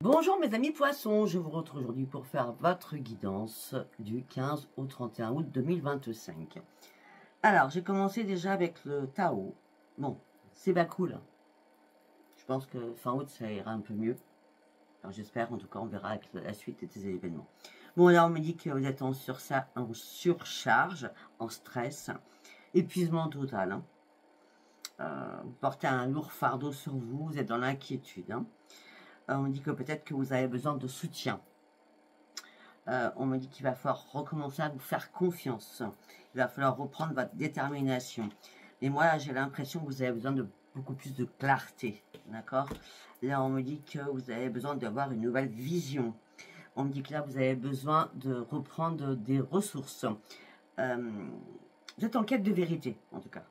Bonjour mes amis poissons, je vous retrouve aujourd'hui pour faire votre guidance du 15 au 31 août 2025. Alors, j'ai commencé déjà avec le Tao. Bon, c'est pas cool. Je pense que fin août, ça ira un peu mieux. Enfin, j'espère, en tout cas, on verra avec la suite des événements. Bon, là, on me dit que vous êtes en surcharge, en stress, épuisement total. Vous portez un lourd fardeau sur vous, vous êtes dans l'inquiétude. On me dit que peut-être que vous avez besoin de soutien. On me dit qu'il va falloir recommencer à vous faire confiance. Il va falloir reprendre votre détermination. Et moi, j'ai l'impression que vous avez besoin de beaucoup plus de clarté. D'accord? Là, on me dit que vous avez besoin d'avoir une nouvelle vision. On me dit que là, vous avez besoin de reprendre des ressources. Vous êtes en quête de vérité, en tout cas.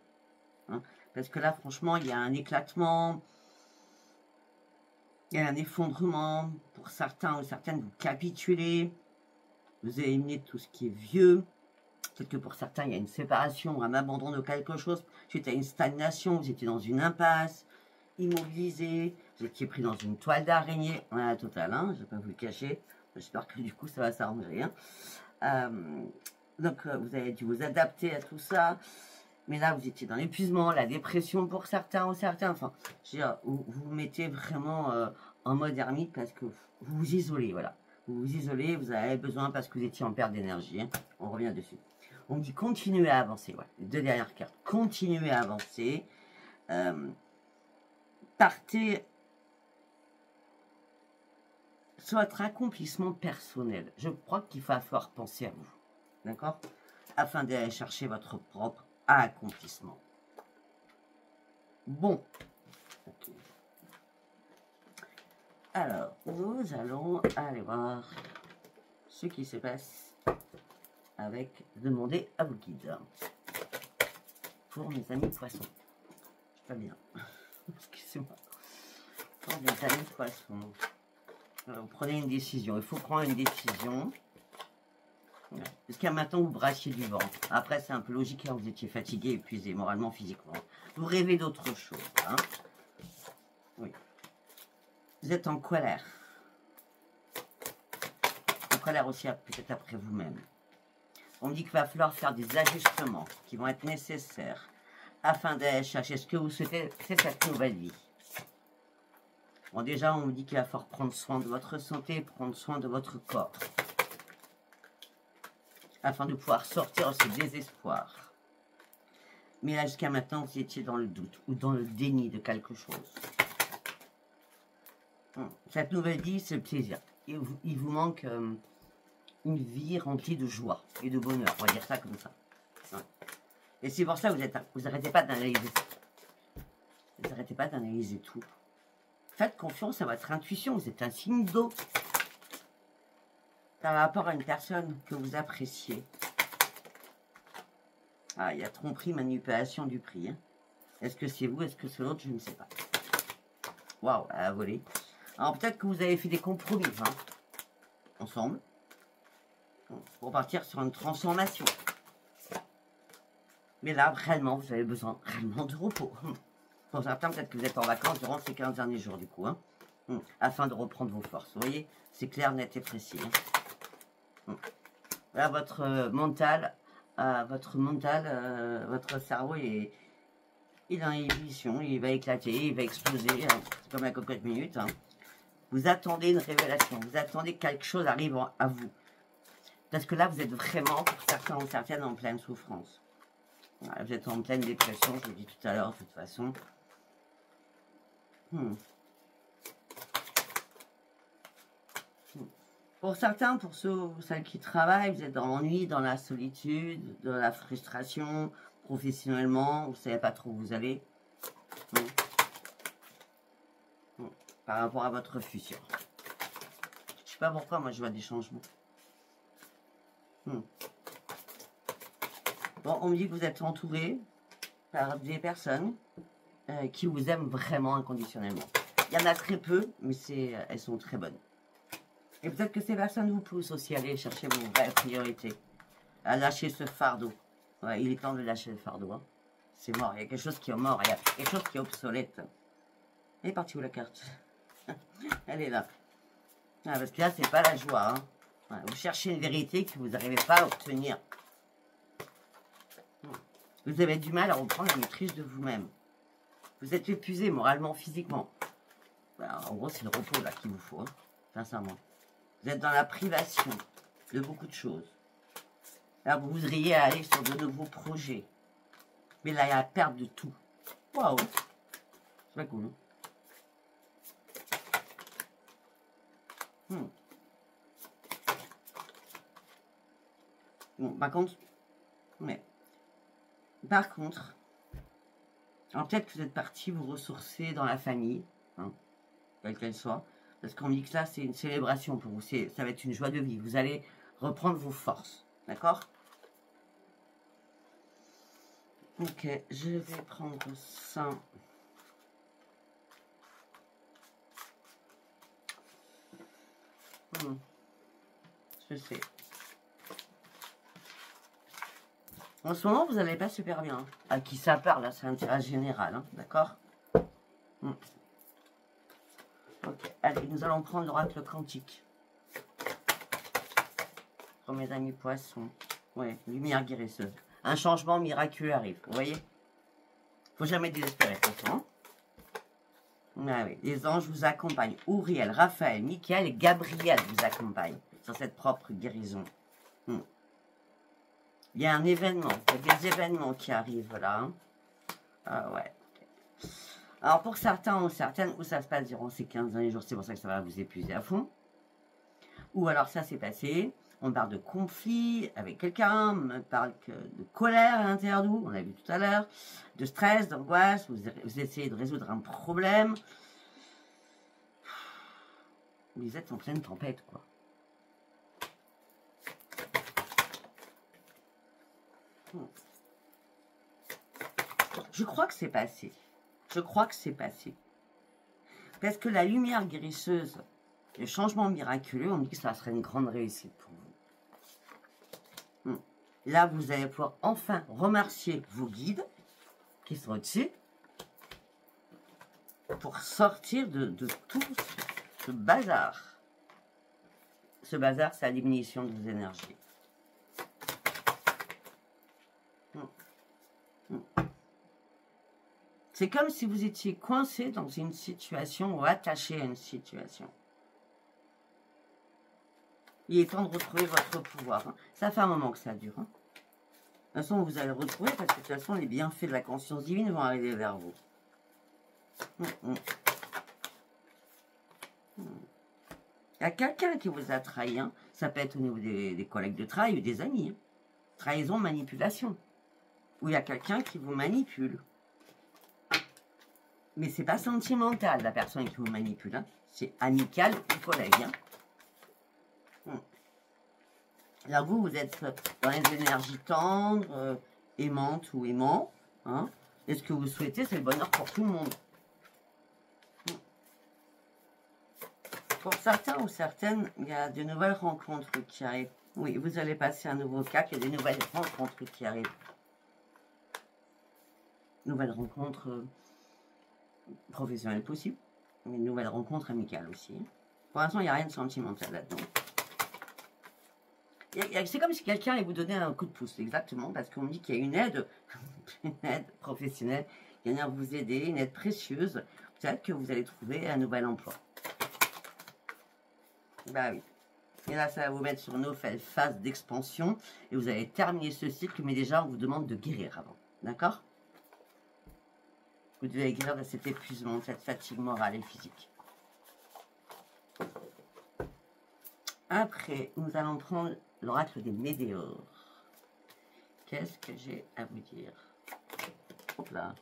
Parce que là, franchement, il y a un éclatement. Il y a un effondrement. Pour certains ou certaines, vous capitulez. Vous éliminez tout ce qui est vieux. Peut-être que pour certains, il y a une séparation, un abandon de quelque chose. J'étais à une stagnation, vous étiez dans une impasse, immobilisé, vous étiez pris dans une toile d'araignée. Voilà, total, je ne vais pas vous le cacher. J'espère que du coup, ça va s'arranger. Donc, vous avez dû vous adapter à tout ça. Mais là, vous étiez dans l'épuisement, la dépression pour certains ou certains. Enfin, je veux dire, vous vous mettez vraiment en mode ermite parce que vous vous isolez, voilà. Vous vous isolez, vous avez besoin parce que vous étiez en perte d'énergie. On revient dessus. On dit continuez à avancer. Ouais. Les deux dernières cartes. Continuez à avancer. Partez sur votre accomplissement personnel. Je crois qu'il va falloir penser à vous. D'accord? Afin d'aller chercher votre propre accomplissement. Bon. Okay. Alors, nous allons aller voir ce qui se passe avec demander à vos guides. Pour mes amis poissons. Je suis pas bien. Excusez-moi. Pour mes amis poissons. Alors, vous prenez une décision. Il faut prendre une décision. Jusqu'à maintenant, vous brassiez du vent. Après, c'est un peu logique, vous étiez fatigué, épuisé, moralement, physiquement. Vous rêvez d'autre chose. Oui. Vous êtes en colère. En colère aussi, peut-être après vous-même. On me dit qu'il va falloir faire des ajustements qui vont être nécessaires afin d'aller chercher ce que vous souhaitez, c'est cette nouvelle vie. Bon, déjà, on me dit qu'il va falloir prendre soin de votre santé, prendre soin de votre corps. Afin de pouvoir sortir de ce désespoir. Mais là, jusqu'à maintenant, vous étiez dans le doute ou dans le déni de quelque chose. Cette nouvelle vie, c'est le plaisir. Il vous manque une vie remplie de joie et de bonheur. On va dire ça comme ça. Et c'est pour ça que vous n'arrêtez pas d'analyser. Vous n'arrêtez pas d'analyser tout. Faites confiance à votre intuition. Vous êtes un signe d'eau. Par rapport à une personne que vous appréciez. Ah, il y a tromperie, manipulation du prix. Est-ce que c'est vous, est-ce que c'est l'autre, je ne sais pas. Waouh, elle a volé. Alors peut-être que vous avez fait des compromis, ensemble, pour partir sur une transformation. Mais là, réellement, vous avez besoin réellement de repos. Pour certains, peut-être que vous êtes en vacances durant ces 15 derniers jours, du coup, afin de reprendre vos forces. Vous voyez, c'est clair, net et précis. Là, votre mental, votre cerveau est en ébullition, il va éclater, il va exploser, c'est comme la cocotte minute. Vous attendez une révélation, vous attendez que quelque chose arrive à vous. Parce que là, vous êtes vraiment, pour certains ou certaines, en pleine souffrance. Voilà, vous êtes en pleine dépression, je vous l'ai dit tout à l'heure, de toute façon. Pour certains, pour ceux ou celles qui travaillent, vous êtes dans l'ennui, dans la solitude, dans la frustration, professionnellement, vous ne savez pas trop où vous allez. Par rapport à votre futur. Je ne sais pas pourquoi, moi je vois des changements. Bon, on me dit que vous êtes entouré par des personnes qui vous aiment vraiment inconditionnellement. Il y en a très peu, mais elles sont très bonnes. Et peut-être que ces personnes vous poussent aussi à aller chercher vos vraies priorités. À lâcher ce fardeau. Ouais, il est temps de lâcher le fardeau. C'est mort, il y a quelque chose qui est mort, il y a quelque chose qui est obsolète. Elle est partie où la carte? Elle est là. Ah, parce que là, c'est pas la joie. Hein. Voilà, vous cherchez une vérité que vous n'arrivez pas à obtenir. Vous avez du mal à reprendre la maîtrise de vous-même. Vous êtes épuisé moralement, physiquement. Voilà, en gros, c'est le repos là qu'il vous faut, hein, sincèrement. Vous êtes dans la privation de beaucoup de choses. Là, vous voudriez aller sur de nouveaux projets. Mais là, il y a la perte de tout. Waouh! C'est pas cool, hein? Bon, par contre, alors peut-être que vous êtes parti vous ressourcer dans la famille, hein, quelle qu'elle soit, parce qu'on dit que là, c'est une célébration pour vous, ça va être une joie de vivre. Vous allez reprendre vos forces, d'accord? Ok, je vais prendre ça. Je sais. En ce moment, vous n'allez pas super bien. À qui ça parle, là, c'est l'intérêt général, hein, d'accord? Ok, allez, nous allons prendre l'oracle quantique. Pour mes amis poissons. Ouais, lumière guérisseuse. Un changement miraculeux arrive, vous voyez? Faut jamais désespérer, pourtant. Ah oui, les anges vous accompagnent. Uriel, Raphaël, Michael et Gabriel vous accompagnent sur cette propre guérison. Il y a un événement, il y a des événements qui arrivent là. Hein. Ah ouais. Alors pour certains ou certaines, où ça se passe durant ces 15 derniers jours, c'est pour ça que ça va vous épuiser à fond. Ou alors ça s'est passé, on parle de conflit avec quelqu'un, on parle de colère à l'intérieur de vous, on l'a vu tout à l'heure, de stress, d'angoisse, vous essayez de résoudre un problème. Vous êtes en pleine tempête, quoi. Je crois que c'est passé. Je crois que c'est passé. Parce que la lumière guérisseuse, le changement miraculeux, on dit que ça serait une grande réussite pour vous. Là, vous allez pouvoir enfin remercier vos guides qui sont au-dessus pour sortir de tout ce bazar. Ce bazar, c'est la diminution de vos énergies. C'est comme si vous étiez coincé dans une situation ou attaché à une situation. Il est temps de retrouver votre pouvoir. Hein. Ça fait un moment que ça dure. Hein. De toute façon, vous allez le retrouver parce que de toute façon, les bienfaits de la conscience divine vont arriver vers vous. Il y a quelqu'un qui vous a trahi. Hein. Ça peut être au niveau des collègues de travail ou des amis. Hein. Trahison, manipulation. Ou il y a quelqu'un qui vous manipule. Mais c'est pas sentimental, la personne qui vous manipule. Hein. C'est amical ou collègue. Hein. Là, vous êtes dans les énergies tendres, aimantes ou aimants. Hein. Et ce que vous souhaitez, c'est le bonheur pour tout le monde. Pour certains ou certaines, il y a de nouvelles rencontres qui arrivent. Oui, vous allez passer un nouveau cap, il y a des nouvelles rencontres qui arrivent. Nouvelles rencontres professionnelles possibles, mais une nouvelle rencontre amicale aussi. Pour l'instant, il n'y a rien de sentimental là-dedans. C'est comme si quelqu'un vous donnait un coup de pouce, exactement, parce qu'on me dit qu'il y a une aide professionnelle, qui vient vous aider, une aide précieuse. Peut-être que vous allez trouver un nouvel emploi. Bah oui. Et là, ça va vous mettre sur une nouvelle phase d'expansion, et vous allez terminer ce cycle, mais déjà, on vous demande de guérir avant. D'accord ? Vous devez guérir de cet épuisement, de cette fatigue morale et physique. Après, nous allons prendre l'oracle des météores. Qu'est-ce que j'ai à vous dire? Hop là.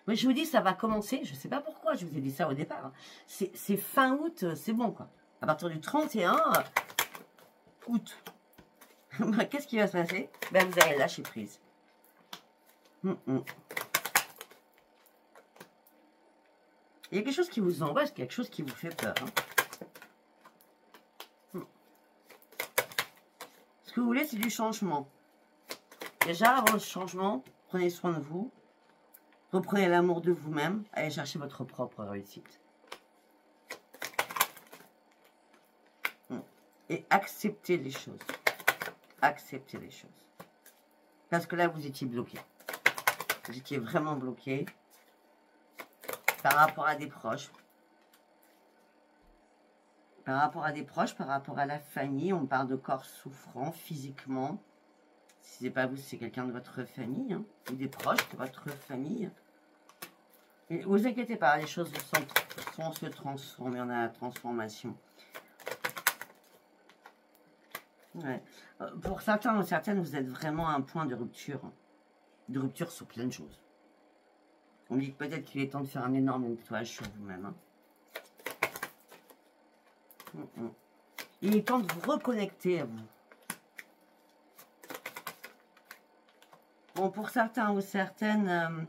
Oui, je vous dis, ça va commencer. Je ne sais pas pourquoi je vous ai dit ça au départ. C'est fin août, c'est bon, quoi. À partir du 31 août. Qu'est-ce qui va se passer? Ben, vous allez lâcher prise. Il y a quelque chose qui vous angoisse, quelque chose qui vous fait peur. Hein. Ce que vous voulez, c'est du changement. Déjà, avant le changement, prenez soin de vous. Reprenez l'amour de vous-même. Allez chercher votre propre réussite. et acceptez les choses. Acceptez les choses. Parce que là, vous étiez bloqué. Vous étiez vraiment bloqué par rapport à des proches. Par rapport à des proches, par rapport à la famille. On parle de corps souffrant physiquement. Si ce n'est pas vous, c'est quelqu'un de votre famille. Hein, ou des proches de votre famille. Et vous inquiétez pas, les choses se transforment. Il y en a la transformation. Ouais. Pour certains ou certaines, vous êtes vraiment à un point de rupture. De rupture sur plein de choses. On dit que peut-être qu'il est temps de faire un énorme nettoyage sur vous-même. Hein. Il est temps de vous reconnecter à vous. Bon, pour certains ou certaines,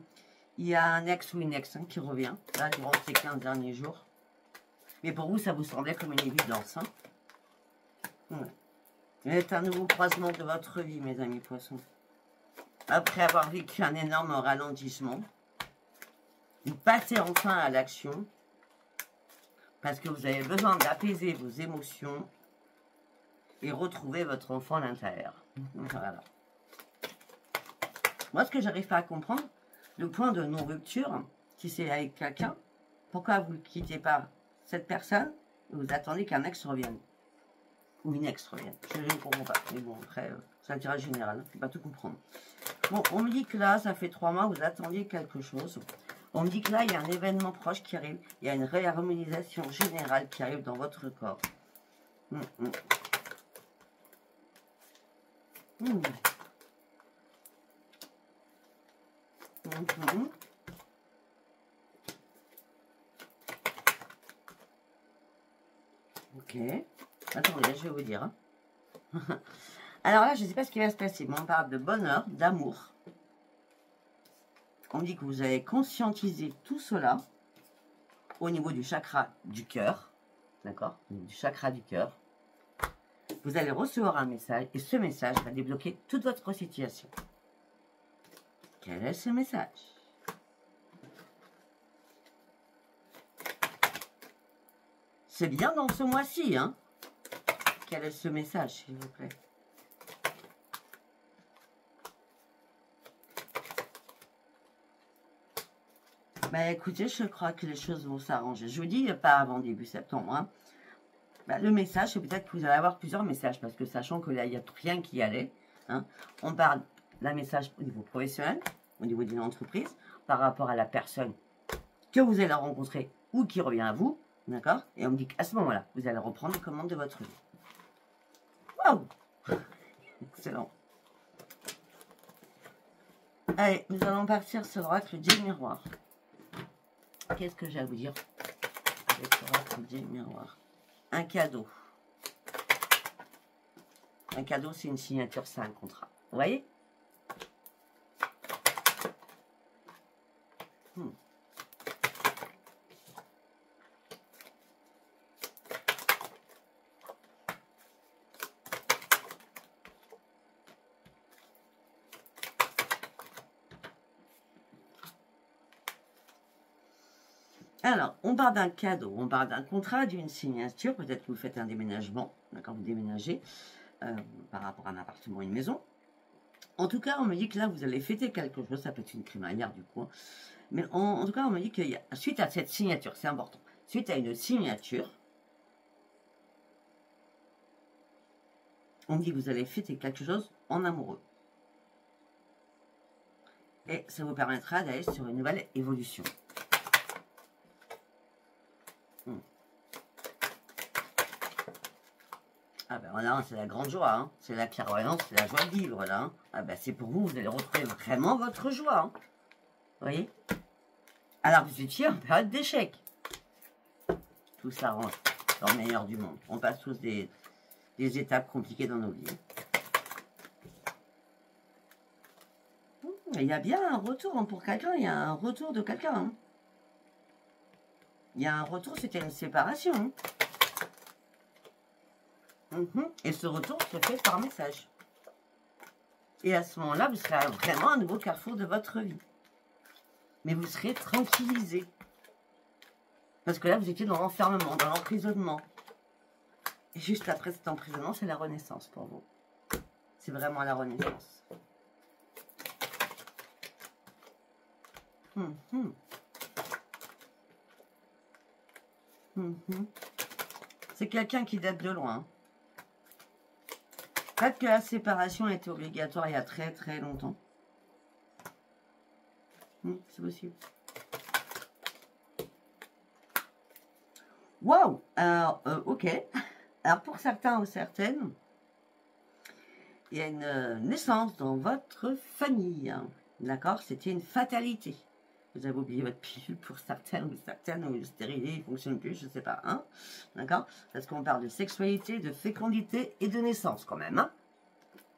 il y a un ex ou une ex hein, qui revient, là, durant ces 15 derniers jours. Mais pour vous, ça vous semblait comme une évidence. Hein. Ouais. C'est un nouveau croisement de votre vie, mes amis poissons. Après avoir vécu un énorme ralentissement, vous passez enfin à l'action parce que vous avez besoin d'apaiser vos émotions et retrouver votre enfant à l'intérieur. Voilà. Moi, ce que j'arrive pas à comprendre, le point de non-rupture, si c'est avec quelqu'un, pourquoi vous ne quittez pas cette personne et vous attendez qu'un ex revienne ou une ex revienne. Je ne comprends pas. Mais bon, après, c'est un tirage général. Je ne peux pas tout comprendre. Bon, on me dit que là, ça fait 3 mois, vous attendiez quelque chose. On me dit que là, il y a un événement proche qui arrive. Il y a une réharmonisation générale qui arrive dans votre corps. Ok. Attendez, je vais vous dire. Hein. Alors là, je ne sais pas ce qui va se passer, mais on parle de bonheur, d'amour. On me dit que vous avez conscientisé tout cela au niveau du chakra du cœur. D'accord? Du chakra du cœur. Vous allez recevoir un message et ce message va débloquer toute votre situation. Quel est ce message? C'est bien dans ce mois-ci, hein? Quel est ce message, s'il vous plaît? Bah écoutez, je crois que les choses vont s'arranger. Je vous dis, pas avant début septembre. Hein. Bah, le message, c'est peut-être que vous allez avoir plusieurs messages, parce que sachant que là, il n'y a rien qui allait. Hein, on parle d'un message au niveau professionnel, au niveau d'une entreprise, par rapport à la personne que vous allez rencontrer ou qui revient à vous. D'accord? Et on me dit qu'à ce moment-là, vous allez reprendre les commandes de votre vie. Waouh! Excellent. Allez, nous allons partir sur l'oracle du miroir. Qu'est-ce que j'ai à vous dire avec l'oracle du miroir? Un cadeau. Un cadeau, c'est une signature, c'est un contrat. Vous voyez? Alors, on parle d'un cadeau, on parle d'un contrat, d'une signature. Peut-être que vous faites un déménagement, quand vous déménagez, par rapport à un appartement ou une maison. En tout cas, on me dit que là, vous allez fêter quelque chose. Ça peut être une crémaillère, du coup. Mais en tout cas, on me dit que suite à cette signature, c'est important, suite à une signature, on me dit que vous allez fêter quelque chose en amoureux. Et ça vous permettra d'aller sur une nouvelle évolution. Ah ben voilà, c'est la grande joie, hein. C'est la clairvoyance, c'est la joie de vivre, là. Hein. Ah ben c'est pour vous, vous allez retrouver vraiment votre joie. Hein. Vous voyez? Alors que vous étiez en période d'échec. Tout s'arrange dans le meilleur du monde. On passe tous des étapes compliquées dans nos vies. Il y a bien un retour hein, pour quelqu'un, il y a un retour de quelqu'un. Hein. Il y a un retour, c'était une séparation. Hein. Et ce retour se fait par message. Et à ce moment-là, vous serez vraiment un nouveau carrefour de votre vie. Mais vous serez tranquillisé. Parce que là, vous étiez dans l'enfermement, dans l'emprisonnement. Et juste après cet emprisonnement, c'est la renaissance pour vous. C'est vraiment la renaissance. C'est quelqu'un qui date de loin. Peut-être que la séparation était obligatoire il y a très très longtemps. C'est possible. Waouh! Alors, ok. Alors, pour certains ou certaines, il y a une naissance dans votre famille. D'accord? C'était une fatalité. Vous avez oublié votre pilule pour certaines, ou le stérilet ne fonctionne plus, je ne sais pas. Hein? D'accord? Parce qu'on parle de sexualité, de fécondité et de naissance quand même. Hein?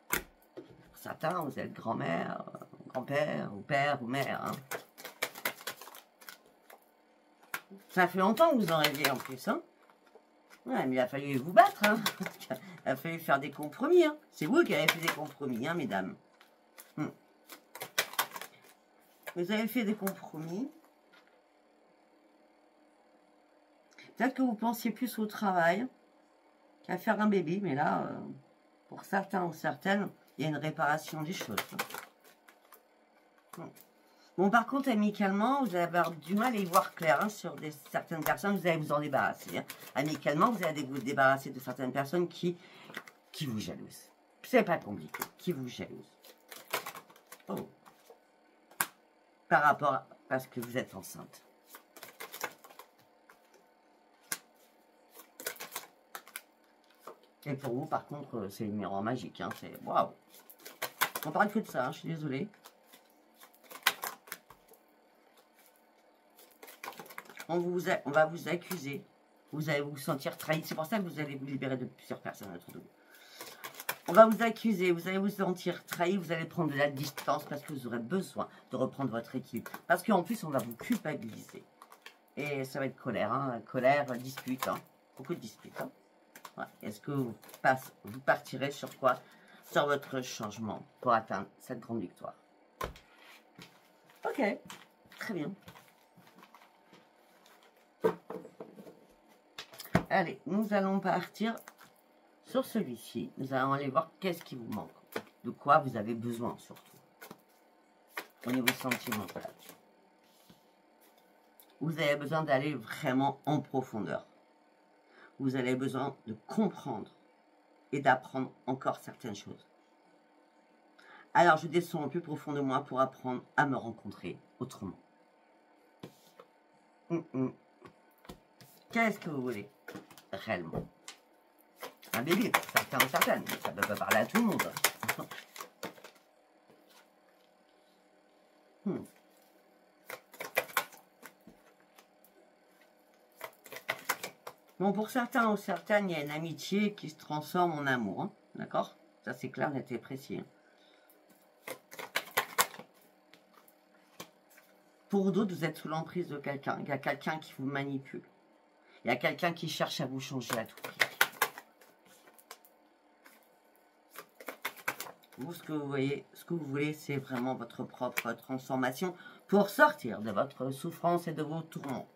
Pour certains, vous êtes grand-mère, grand-père, ou père, ou mère. Hein? Ça fait longtemps que vous en rêviez en plus. Hein? Ouais, mais il a fallu vous battre. Hein? Il a fallu faire des compromis. Hein? C'est vous qui avez fait des compromis, hein, mesdames. Vous avez fait des compromis. Peut-être que vous pensiez plus au travail qu'à faire un bébé, mais là, pour certains ou certaines, il y a une réparation des choses. Bon, par contre, amicalement, vous allez avoir du mal à y voir clair hein, sur certaines personnes, vous allez vous en débarrasser. Hein. Amicalement, vous allez vous débarrasser de certaines personnes qui vous jalousent. C'est pas compliqué, qui vous jalousent. Oh. Par rapport à parce que vous êtes enceinte. Et pour vous, par contre, c'est le miroir magique. Hein, c'est waouh. On parle que de ça, hein, je suis désolée. On va vous accuser. Vous allez vous sentir trahi. C'est pour ça que vous allez vous libérer de plusieurs personnes autour de vous. On va vous accuser, vous allez vous sentir trahi, vous allez prendre de la distance parce que vous aurez besoin de reprendre votre équilibre. Parce qu'en plus, on va vous culpabiliser. Et ça va être colère, hein, colère, dispute, hein, beaucoup de disputes. Hein. Ouais. Est-ce que vous partirez sur quoi? Sur votre changement pour atteindre cette grande victoire. Ok, très bien. Allez, nous allons partir sur celui-ci. Nous allons aller voir qu'est-ce qui vous manque. De quoi vous avez besoin surtout. Au niveau sentimental. Vous avez besoin d'aller vraiment en profondeur. Vous avez besoin de comprendre et d'apprendre encore certaines choses. Alors, je descends au plus profond de moi pour apprendre à me rencontrer autrement. Qu'est-ce que vous voulez réellement? Un bébé, pour certains ou certaines, mais ça ne peut pas parler à tout le monde. Bon, pour certains ou certaines, il y a une amitié qui se transforme en amour. Hein, d'accord? Ça, c'est clair, net et précis. Hein. Pour d'autres, vous êtes sous l'emprise de quelqu'un. Il y a quelqu'un qui vous manipule. Il y a quelqu'un qui cherche à vous changer à tout prix. Vous, ce que vous voyez, ce que vous voulez, c'est vraiment votre propre transformation pour sortir de votre souffrance et de vos tourments.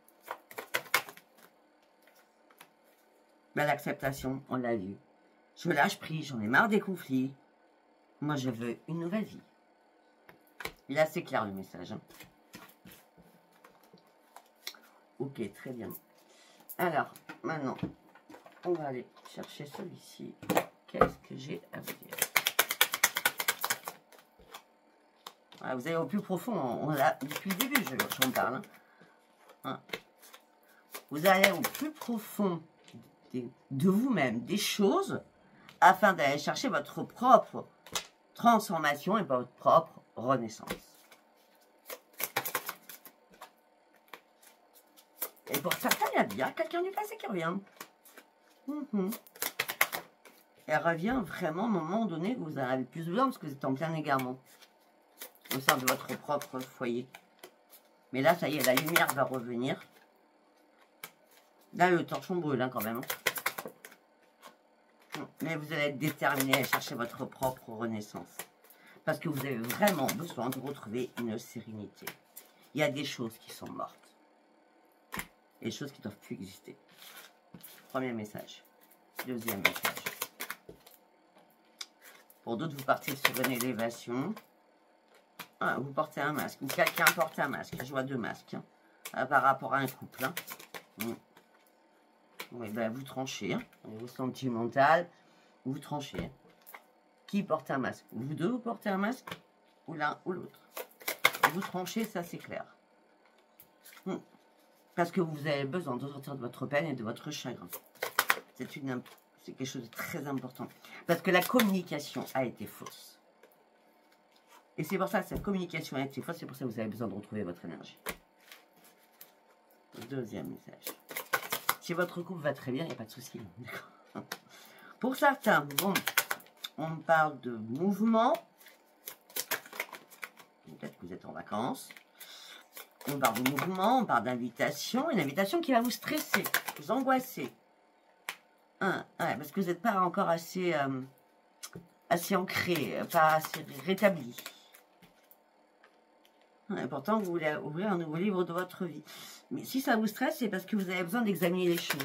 Mais l'acceptation, on l'a vu. Je lâche prise, j'en ai marre des conflits. Moi, je veux une nouvelle vie. Il est assez clair le message. Hein. Ok, très bien. Alors, maintenant, on va aller chercher celui-ci. Qu'est-ce que j'ai à vous dire? Voilà, vous allez au plus profond, on l'a depuis le début, j'en parle. Hein. Vous allez au plus profond de vous-même, des choses, afin d'aller chercher votre propre transformation et votre propre renaissance. Et pour certains, il y a bien quelqu'un du passé qui revient. Elle revient vraiment au moment donné où vous en avez plus besoin parce que vous êtes en plein égarement au sein de votre propre foyer. Mais là, ça y est, la lumière va revenir. Là, le torchon brûle hein, quand même. Mais vous allez être déterminé à chercher votre propre renaissance. Parce que vous avez vraiment besoin de retrouver une sérénité. Il y a des choses qui sont mortes. Et des choses qui ne doivent plus exister. Premier message. Deuxième message. Pour d'autres, vous partez sur une élévation. Ah, vous portez un masque. Ou quelqu'un porte un masque. Je vois 2 masques. Hein, par rapport à un couple. Hein. Oui, ben, vous tranchez. Hein. Au sentimental, vous tranchez. Qui porte un masque? Vous deux, vous portez un masque? Ou l'un ou l'autre? Vous tranchez, ça c'est clair. Parce que vous avez besoin de sortir de votre peine et de votre chagrin. C'est quelque chose de très important. Parce que la communication a été fausse. Et c'est pour ça que cette communication a été fausse. C'est pour ça que vous avez besoin de retrouver votre énergie. Deuxième message. Si votre couple va très bien, il n'y a pas de souci. Pour certains, bon, on parle de mouvement. Peut-être que vous êtes en vacances. On parle de mouvement, on parle d'invitation. Une invitation qui va vous stresser, vous angoisser. Ouais, parce que vous n'êtes pas encore assez, assez ancré, pas assez rétabli. Et pourtant, vous voulez ouvrir un nouveau livre de votre vie. Mais si ça vous stresse, c'est parce que vous avez besoin d'examiner les choses.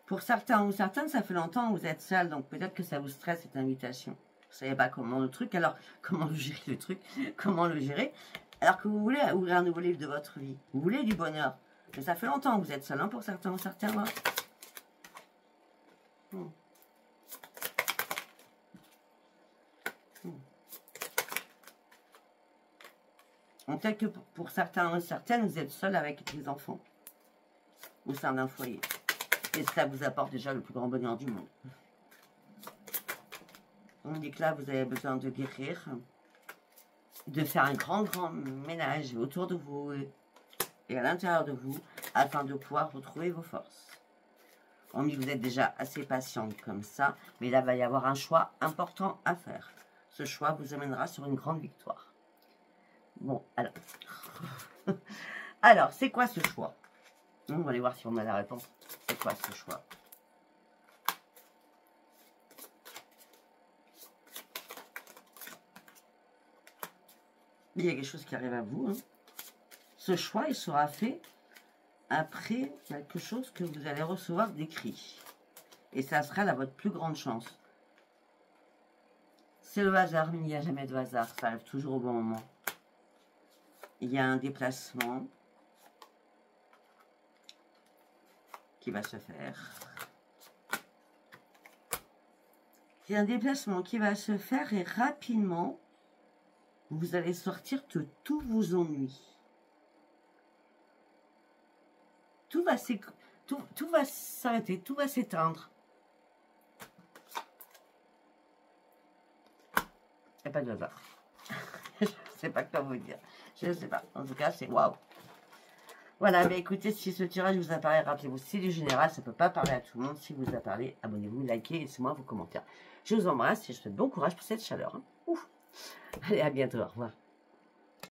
Pour certains ou certaines, ça fait longtemps que vous êtes seul, donc peut-être que ça vous stresse cette invitation. Vous ne savez pas comment le truc, alors comment le gérer le truc, comment le gérer, alors que vous voulez ouvrir un nouveau livre de votre vie. Vous voulez du bonheur. Mais ça fait longtemps que vous êtes seul, hein, pour certains ou certaines. Peut-être que pour certains ou certaines, vous êtes seul avec des enfants au sein d'un foyer. Et ça vous apporte déjà le plus grand bonheur du monde. On dit que là, vous avez besoin de guérir, de faire un grand ménage autour de vous et à l'intérieur de vous, afin de pouvoir retrouver vos forces. On dit que vous êtes déjà assez patiente comme ça, mais là, il va y avoir un choix important à faire. Ce choix vous amènera sur une grande victoire. Bon, alors. Alors, c'est quoi ce choix? On va aller voir si on a la réponse. C'est quoi ce choix? Il y a quelque chose qui arrive à vous. Hein. Ce choix, il sera fait après quelque chose que vous allez recevoir d'écrit. Et ça sera là votre plus grande chance. C'est le hasard, mais il n'y a jamais de hasard. Ça arrive toujours au bon moment. Il y a un déplacement qui va se faire. Il y a un déplacement qui va se faire et rapidement, vous allez sortir de tous vos ennuis. Tout va s'arrêter, tout va s'éteindre. Il n'y a pas de hasard. Je ne sais pas quoi vous dire. Je ne sais pas. En tout cas, c'est waouh. Voilà, mais écoutez, si ce tirage vous apparaît, rappelez-vous, c'est du général, ça ne peut pas parler à tout le monde. Si vous a parlé, abonnez-vous, likez, laissez-moi vos commentaires. Je vous embrasse et je vous souhaite bon courage pour cette chaleur. Hein. Ouf. Allez, à bientôt, au revoir.